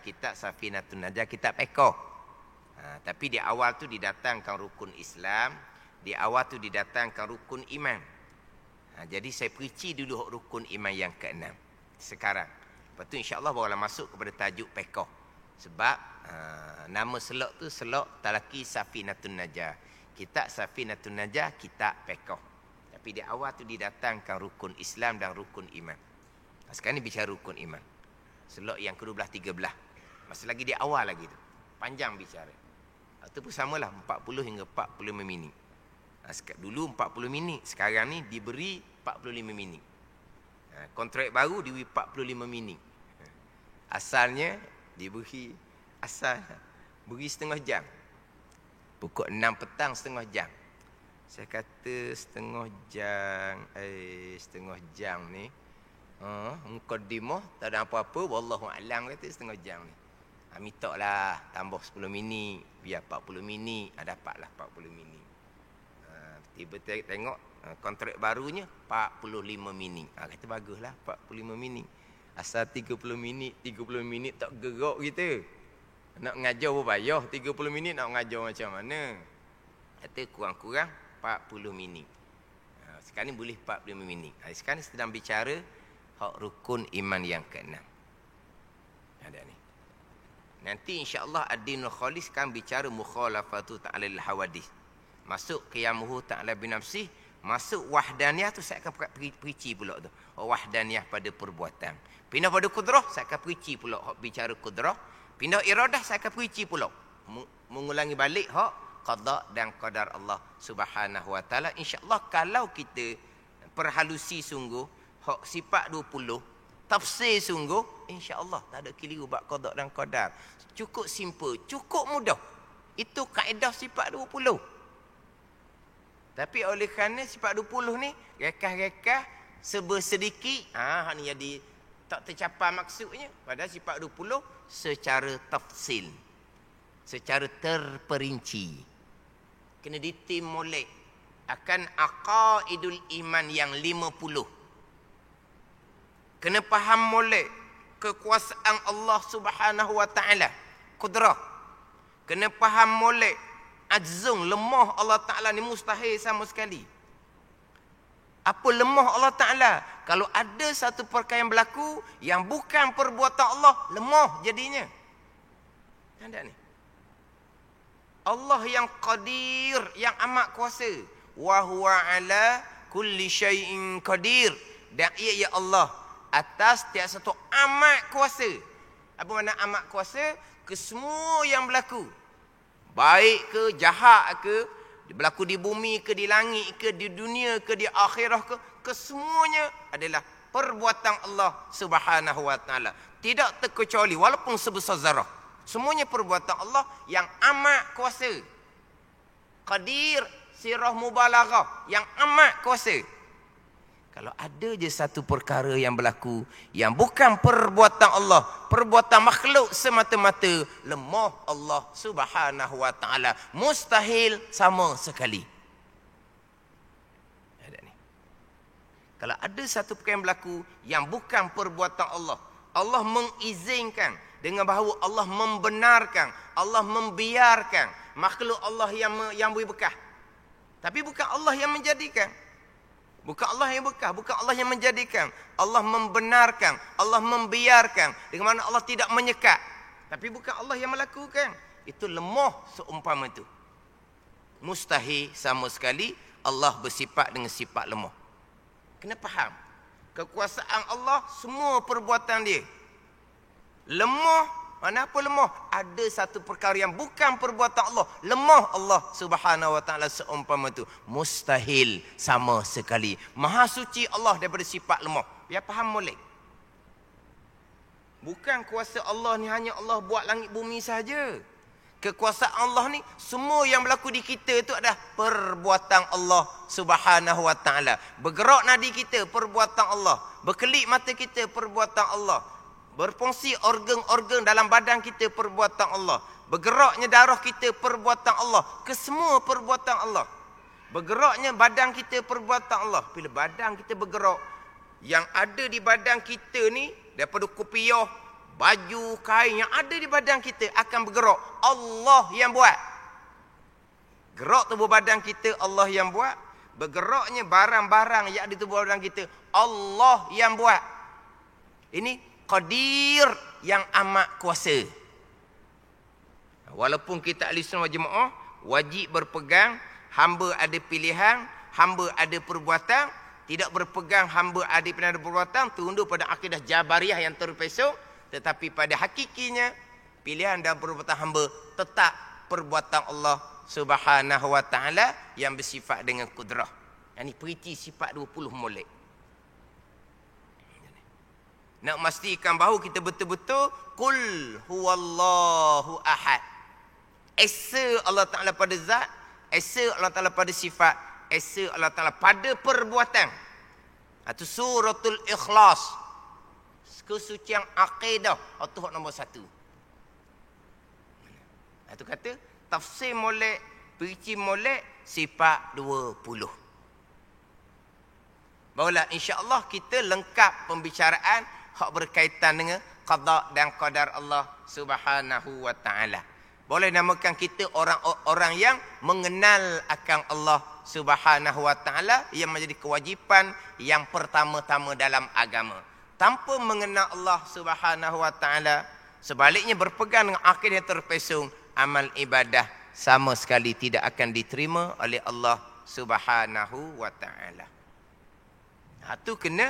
kitab Eko. Tapi di awal tu didatangkan rukun Islam, di awal tu didatangkan rukun iman. Jadi saya perici dulu rukun iman yang ke-6 sekarang. Lepas tu insya-Allah barulah masuk kepada tajuk Eko. Sebab nama selok tu selok talaki Safinatun Najah. Kitab Safinatun Najah, kitab Eko. Tapi di awal tu didatangkan rukun Islam dan rukun iman. Sekarang ni bicara rukun iman. Selok yang ke-12, 13. Masih lagi di awal lagi tu. Panjang bicara. Itu pun samalah 40 hingga 45 minit. Dulu 40 minit. Sekarang ni diberi 45 minit. Kontrak baru diberi 45 minit. Asalnya diberi beri setengah jam. Pukul 6 petang setengah jam. Saya kata setengah jam ni. Mukaddimah tak ada apa-apa, wallahu a'lam kata setengah jam ni. Minta lah tambah 10 minit, biar 40 minit, dapatlah 40 minit. Tiba-tiba tengok kontrak barunya 45 minit. Kata baguslah 45 minit. Asal 30 minit tak gerak kita. Nak ngajar pun payah 30 minit nak ngajar macam mana. Kata kurang-kurang 40 minit. Sekarang ni boleh 45 minit. Sekarang ni sedang bicara hak rukun iman yang ke-6. Ada ni. Nanti insya-Allah Ad-Dinul Khalis kan bicara mukhalafatu ta'alil hawadis. Masuk qiyamuhu ta'ala binafsih, masuk wahdaniyah tu saya akan perinci pula tu. Wahdaniyah pada perbuatan. Pindah pada kudrah saya akan perinci pula hak bicara kudrah. Pindah iradah saya akan perinci pula. Mengulangi balik hak qada dan qadar Allah Subhanahu wa taala. Insya-Allah kalau kita perhalusi sungguh hak sifat 20, tafsir sungguh, insya-Allah tak ada keliru bab qada dan qadar. Cukup simple, cukup mudah. Itu kaedah sifat 20. Tapi oleh kerana sifat 20 ni rekah-rekah sedikit, hak ni jadi tak tercapai maksudnya. Padahal sifat 20 secara tafsil, secara terperinci. Kena ditim molek akan aqaidul iman yang 50. Kena faham molek kekuasaan Allah Subhanahu wa taala, kudrah. Kena faham molek ajzung, lemah Allah Ta'ala ni mustahil sama sekali. Apa lemah Allah Ta'ala? Kalau ada satu perkara yang berlaku yang bukan perbuatan Allah, lemah jadinya. Ada ni. Allah yang qadir, yang amat kuasa. Wa huwa ala kulli syai'in qadir. Dan ia ya Allah atas tiap satu amat kuasa. Apa makna amat kuasa? Ke semua yang berlaku. Baik ke, jahat ke, berlaku di bumi ke, di langit ke, di dunia ke, di akhirah ke, kesemuanya adalah perbuatan Allah Subhanahu wa taala. Tidak terkecuali walaupun sebesar zarah. Semuanya perbuatan Allah yang amat kuasa. Qadir, sirah mubalaghah, yang amat kuasa. Kalau ada je satu perkara yang berlaku yang bukan perbuatan Allah, perbuatan makhluk semata-mata, lemah Allah Subhanahu wa taala, mustahil sama sekali. Ada ni. Kalau ada satu perkara yang berlaku yang bukan perbuatan Allah, Allah mengizinkan dengan bahawa Allah membenarkan, Allah membiarkan makhluk Allah yang beri bekah. Tapi bukan Allah yang menjadikan. Bukan Allah yang bekah, bukan Allah yang menjadikan. Allah membenarkan, Allah membiarkan. Dengan mana Allah tidak menyekat. Tapi bukan Allah yang melakukan. Itu lemah seumpama itu. Mustahil sama sekali Allah bersifat dengan sifat lemah. Kena faham. Kekuasaan Allah, semua perbuatan dia. Lemah. Mana apa lemah? Ada satu perkara yang bukan perbuatan Allah. Lemah Allah Subhanahu wa taala seumpama itu. Mustahil sama sekali. Maha suci Allah daripada sifat lemah. Biar faham molek. Bukan kuasa Allah ni hanya Allah buat langit bumi saja. Kekuasaan Allah ni semua yang berlaku di kita itu adalah perbuatan Allah Subhanahu wa taala. Bergerak nadi kita perbuatan Allah. Berkelip mata kita perbuatan Allah. Berfungsi organ-organ dalam badan kita perbuatan Allah. Bergeraknya darah kita perbuatan Allah. Kesemua perbuatan Allah. Bergeraknya badan kita perbuatan Allah. Bila badan kita bergerak, yang ada di badan kita ni daripada kopiah, baju, kain yang ada di badan kita akan bergerak. Allah yang buat. Gerak tubuh badan kita Allah yang buat. Bergeraknya barang-barang yang ada di tubuh badan kita Allah yang buat. Ini Qadir yang amat kuasa. Walaupun kita ahli sunnah wal jamaah wajib berpegang, hamba ada pilihan, hamba ada perbuatan, tidak berpegang hamba ada pilihan ada perbuatan, tunduk pada akidah Jabariyah yang terpesong, tetapi pada hakikinya pilihan dan perbuatan hamba tetap perbuatan Allah Subhanahu wa taala yang bersifat dengan kudrah. Ini periti sifat 20 molek. Nak memastikan bahawa kita betul-betul Qul huwallahu ahad. Esa Allah Ta'ala pada zat, esa Allah Ta'ala pada sifat, esa Allah Ta'ala pada perbuatan. Itu suratul Ikhlas. Kesucian akidah. Itu hak nombor 1. Itu kata tafsir molek, perinci molek, sifat 20. Barulah insya-Allah kita lengkap pembicaraan hak berkaitan dengan qada dan qadar Allah Subhanahu wa taala. Boleh namakan kita orang-orang yang mengenal akan Allah Subhanahu wa taala yang menjadi kewajipan yang pertama-tama dalam agama. Tanpa mengenal Allah Subhanahu wa taala, sebaliknya berpegang dengan akidah terpesong, amal ibadah sama sekali tidak akan diterima oleh Allah Subhanahu wa taala. Itu kena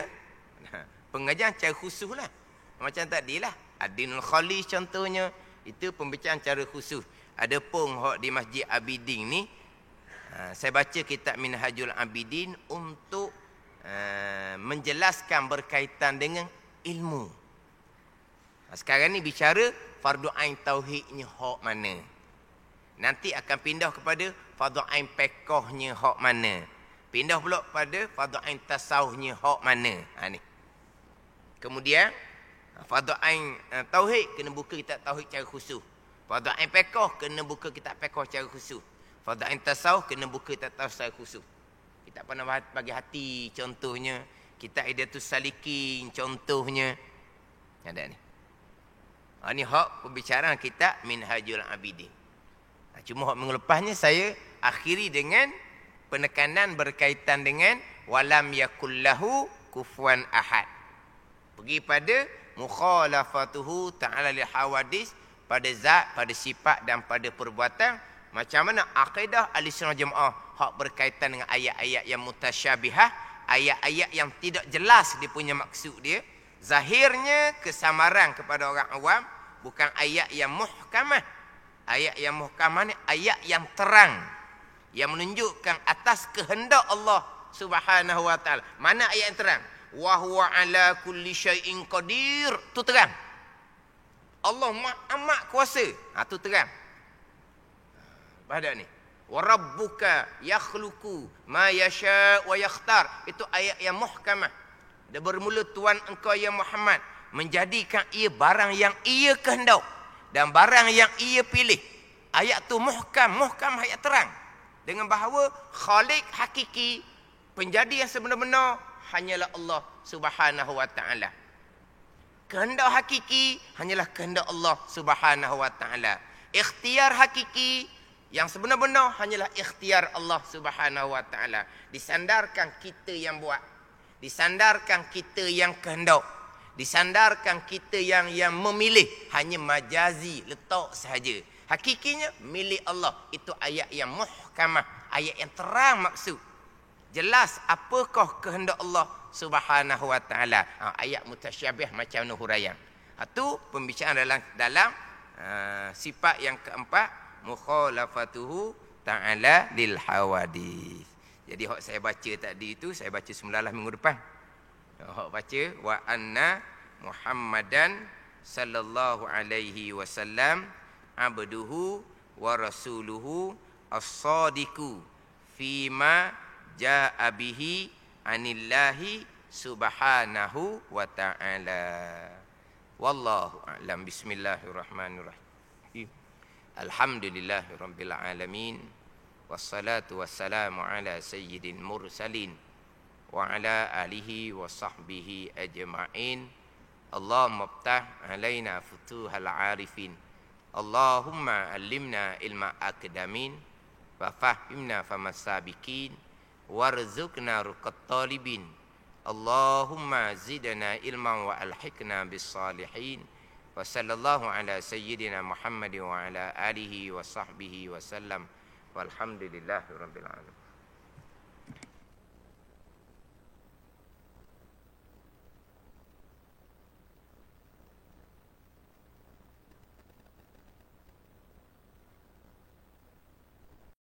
pengajaran secara khusus lah. Macam tadilah Ad-Dinul Khalis contohnya, itu pembacaan secara khusus. Ada pun di Masjid Abidin ni, saya baca kitab Minhajul Abidin untuk menjelaskan berkaitan dengan ilmu. Sekarang ni bicara fardu ain tauhidnya hak mana. Nanti akan pindah kepada fardu ain fiqhnya hak mana. Pindah pula pada fardu ain tasawufnya hak mana. Ni. Kemudian fardu ain tauhid kena buka kitab tauhid secara khusus. Fardu ain fiqh kena buka kitab fiqh secara khusus. Fardu ain tasawuf kena buka kitab tasawuf secara khusus. Kitab Panah Bagi Hati contohnya, kitab Hidayatus Salikin contohnya. Ada ni. Ini hak pembicaraan kitab Minhajul Abidin. Cuma hak minggu lepasnya saya akhiri dengan penekanan berkaitan dengan walam yakullahu kufuwan ahad. Pergi pada mukhalafatuhu ta'ala li hawadis, pada zat, pada sifat dan pada perbuatan. Macam mana akidah Ahlussunnah Jamaah hak berkaitan dengan ayat-ayat yang mutasyabihah, ayat-ayat yang tidak jelas dia punya maksud dia. Zahirnya kesamaran kepada orang awam, bukan ayat yang muhkamah. Ayat yang muhkamah ni ayat yang terang, yang menunjukkan atas kehendak Allah Subhanahu wa taala. Mana ayat yang terang? Wa huwa ala kulli syai'in qadir. Tu terang. Allah amat kuasa. Tu terang. Pada ni. Wa rabbuka yakhluqu ma yasha wa yakhtar. Itu ayat yang muhkamah. Dia bermula Tuhan engkau ya Muhammad menjadikan ia barang yang ia kehendak dan barang yang ia pilih. Ayat tu muhkam ayat terang. Dengan bahawa Khalik hakiki, penjadi yang sebenar-benar hanyalah Allah Subhanahu wa taala. Kehendak hakiki hanyalah kehendak Allah Subhanahu wa taala. Ikhtiar hakiki yang sebenar-benar hanyalah ikhtiar Allah Subhanahu wa taala. Disandarkan kita yang buat. Disandarkan kita yang kehendak. Disandarkan kita yang memilih, hanya majazi, letak sahaja. Hakikinya milik Allah. Itu ayat yang muhkamah, ayat yang terang maksud. Jelas apakah kehendak Allah Subhanahu wa taala. Ayat mutasyabih macam mana huraian. Itu pembicaraan dalam sifat yang keempat, mukhalafatuhu ta'ala lil hawadis. Jadi hak saya baca tadi itu saya baca semula minggu depan. Hak baca wa anna Muhammadan sallallahu alaihi wasallam abduhu wa rasuluhu as-sadiqu fima jaa bihi anillahi subhanahu wa ta'ala. Wallahu a'lam. Bismillahirrahmanirrahim. Alhamdulillahirabbil alamin. Wassalatu wassalamu ala sayyidil mursalin wa ala alihi wa sahbihi ajma'in. Allahumma iftah alaina futuhal arifin. Allahumma allimna ilma akdamin wa fahimna famasabikin warzuqna ruqat talibin. Allahumma zidna ilman wa alhiqna bis salihin. Wa sallallahu ala sayyidina Muhammad wa ala alihi wa sahbihi wa sallam. Walhamdulillahirabbil alamin.